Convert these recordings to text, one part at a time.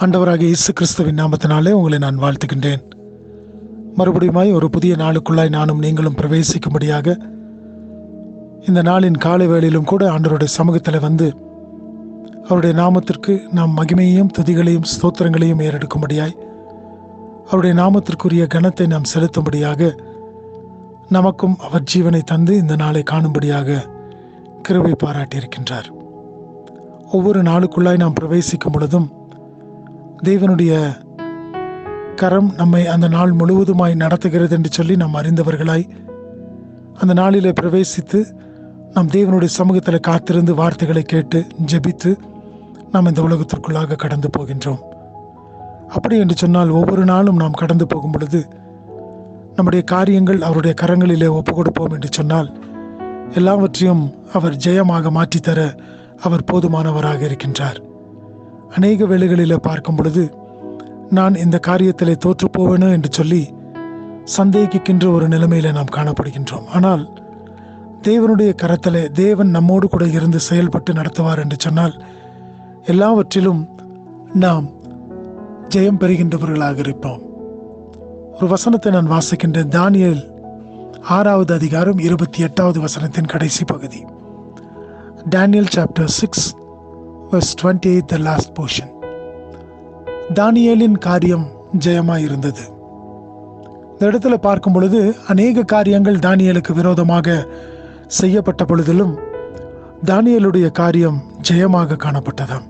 ஆண்டவராகிய இயேசு கிறிஸ்துவின் நாமத்தினாலே உங்களை நான் வாழ்த்துகின்றேன். மறுபடியுமாய் ஒரு புதிய நாளுக்குள்ளாய் நானும் நீங்களும் பிரவேசிக்கும்படியாக இந்த நாளின் காலை வேளையிலும் கூட ஆண்டவருடைய சமூகத்தில் வந்து அவருடைய நாமத்திற்கு நாம் மகிமையையும் துதிகளையும் ஸ்தோத்திரங்களையும் ஏறெடுக்கும்படியாய் அவருடைய நாமத்திற்குரிய கனத்தை நாம் செலுத்தும்படியாக நமக்கும் அவர் ஜீவனை தந்து இந்த நாளை காணும்படியாக கிருபை பாராட்டியிருக்கின்றார். ஒவ்வொரு நாளுக்குள்ளாய் நாம் பிரவேசிக்கும் பொழுதும் தேவனுடைய கரம் நம்மை அந்த நாள் முழுவதுமாய் நடத்துகிறது என்று சொல்லி நாம் அறிந்தவர்களாய் அந்த நாளிலே பிரவேசித்து நாம் தேவனுடைய சமூகத்தில் காத்திருந்து வார்த்தைகளை கேட்டு ஜெபித்து நாம் இந்த உலகத்திற்குள்ளாக கடந்து போகின்றோம். அப்படி என்று சொன்னால் ஒவ்வொரு நாளும் நாம் கடந்து போகும் பொழுது நம்முடைய காரியங்கள் அவருடைய கரங்களிலே ஒப்பு கொடுப்போம் என்று சொன்னால் எல்லாவற்றையும் அவர் ஜெயமாக மாற்றித்தர அவர் போதுமானவராக இருக்கின்றார். அநேக வேளைகளில் பார்க்கும் பொழுது நான் இந்த காரியத்திலே தோற்று போவேனோ என்று சொல்லி சந்தேகிக்கின்ற ஒரு நிலைமையில நாம் காணப்படுகின்றோம். ஆனால் தேவனுடைய கரத்திலே தேவன் நம்மோடு கூட இருந்து செயல்பட்டு நடத்துவார் என்று சொன்னால் எல்லாவற்றிலும் நாம் ஜெயம் பெறுகின்றவர்களாக இருப்போம். ஒரு வசனத்தை நான் வாசிக்கின்றேன். தானியேல் 6வது அதிகாரம் 28வது வசனத்தின் கடைசி பகுதி. Daniel chapter 6 verse 28, the last portion. தானியேலின் காரியம் ஜெயமாய் இருந்தது. இந்த இடத்துல பார்க்கும் பொழுது அநேக காரியங்கள் தானியேலுக்கு விரோதமாக செய்யப்பட்ட பொழுதிலும் தானியேலுடைய காரியம் ஜெயமாக காணப்பட்டதாம்.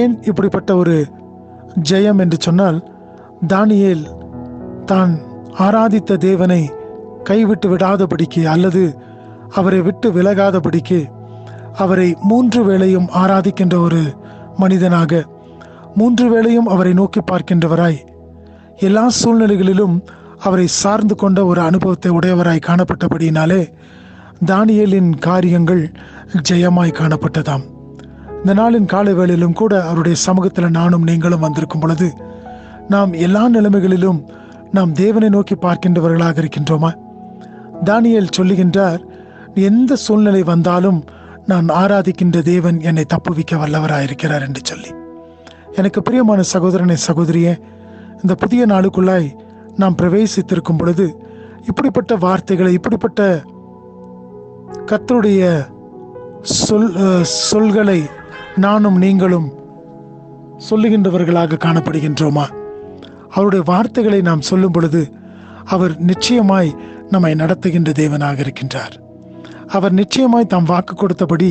ஏன் இப்படிப்பட்ட ஒரு ஜெயம் என்று சொன்னால், தானியேல் தான் ஆராதித்த தேவனை கைவிட்டு விடாதபடிக்கு அல்லது அவரை விட்டு விலகாதபடிக்கு அவரை 3 வேளையும் ஆராதிக்கின்ற ஒரு மனிதனாக, 3 வேளையும் அவரை நோக்கி பார்க்கின்றவராய், எல்லா சூழ்நிலைகளிலும் அவரை சார்ந்து கொண்ட ஒரு அனுபவத்தை உடையவராய் காணப்பட்டபடியினாலே தானியேலின் காரியங்கள் ஜெயமாய் காணப்பட்டதாம். இந்த நாளின் காலை வேளையிலும் கூட அவருடைய சமூகத்தில் நானும் நீங்களும் வந்திருக்கும் பொழுது நாம் எல்லா நிலைமைகளிலும் நாம் தேவனை நோக்கி பார்க்கின்றவர்களாக இருக்கின்றோமா? தானியேல் சொல்லுகின்றார், எந்த சூழ்நிலை வந்தாலும் நான் ஆராதிக்கின்ற தேவன் என்னை தப்புவிக்க வல்லவராயிருக்கிறார் என்று சொல்லி. எனக்கு பிரியமான சகோதரனை சகோதரியே, இந்த புதிய நாளுக்குள்ளாய் நாம் பிரவேசித்திருக்கும் பொழுது இப்படிப்பட்ட வார்த்தைகளை, இப்படிப்பட்ட கர்த்தருடைய சொல்களை நானும் நீங்களும் சொல்லுகின்றவர்களாக காணப்படுகின்றோமா? அவருடைய வார்த்தைகளை நாம் சொல்லும் பொழுது அவர் நிச்சயமாய் நம்மை நடத்துகின்ற தேவனாக இருக்கின்றார். அவர் நிச்சயமாய் தாம் வாக்கு கொடுத்தபடி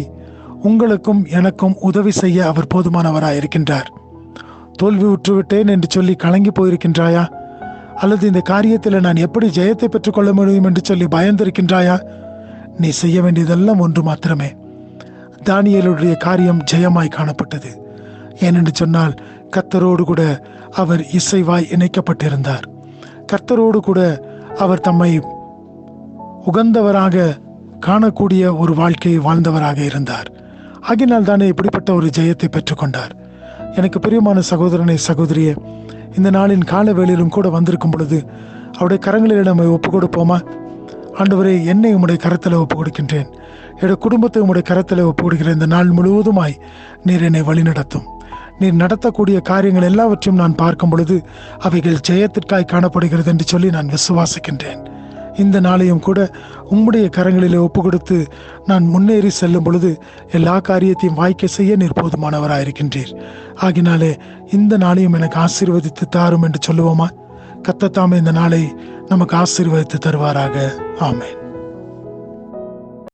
உங்களுக்கும் எனக்கும் உதவி செய்ய அவர் போதுமானவராய் இருக்கின்றார். தோல்வி உற்றுவிட்டேன் என்று சொல்லி கலங்கி போயிருக்கின்றாயா? அல்லது இந்த காரியத்தில் நான் எப்படி ஜெயத்தை பெற்றுக்கொள்ள முடியும் என்று சொல்லி பயந்திருக்கின்றாயா? நீ செய்ய வேண்டியதெல்லாம் ஒன்று மாத்திரமே. தானியேலுடைய காரியம் ஜெயமாய் காணப்பட்டது. ஏனென்று சொன்னால் கர்த்தரோடு கூட அவர் இசைவாய் இணைக்கப்பட்டிருந்தார். கர்த்தரோடு கூட அவர் தம்மை உகந்தவராக காணக்கூடிய ஒரு வாழ்க்கையை வாழ்ந்தவராக இருந்தார். ஆகினால் தானே இப்படிப்பட்ட ஒரு ஜெயத்தை பெற்றுக்கொண்டார். எனக்கு பிரியமான சகோதரனை சகோதரியே, இந்த நாளின் கால வேளையிலும் கூட வந்திருக்கும் பொழுது அவருடைய கரங்களில் நம்மை ஒப்புக் கொடுப்போமா? ஆண்டவரே, என்னை உம்முடைய கரத்தில் ஒப்புக் கொடுக்கின்றேன், என்னுடைய குடும்பத்தை உம்முடைய கரத்தில் ஒப்புக் கொடுக்கிறேன். இந்த நாள் முழுவதுமாய் நீர் என்னை வழிநடத்தும். நீர் நடத்தக்கூடிய காரியங்கள் எல்லாவற்றையும் நான் பார்க்கும் பொழுது அவைகள் ஜெயத்திற்காய் காணப்படுகிறது என்று சொல்லி நான் விசுவாசிக்கின்றேன். இந்த நாளையும் கூட உம்முடைய கரங்களிலே ஒப்பு கொடுத்து நான் முன்னேறி செல்லும் பொழுது எல்லா காரியத்தையும் வாய்க்க செய்ய நீர் போதுமானவராயிருக்கின்றீர். ஆகினாலே இந்த நாளையும் எனக்கு ஆசீர்வதித்து தாரும் என்று சொல்லுவோமா? கர்த்தர் தாமே இந்த நாளை நமக்கு ஆசீர்வதித்து தருவாராக. ஆமென்.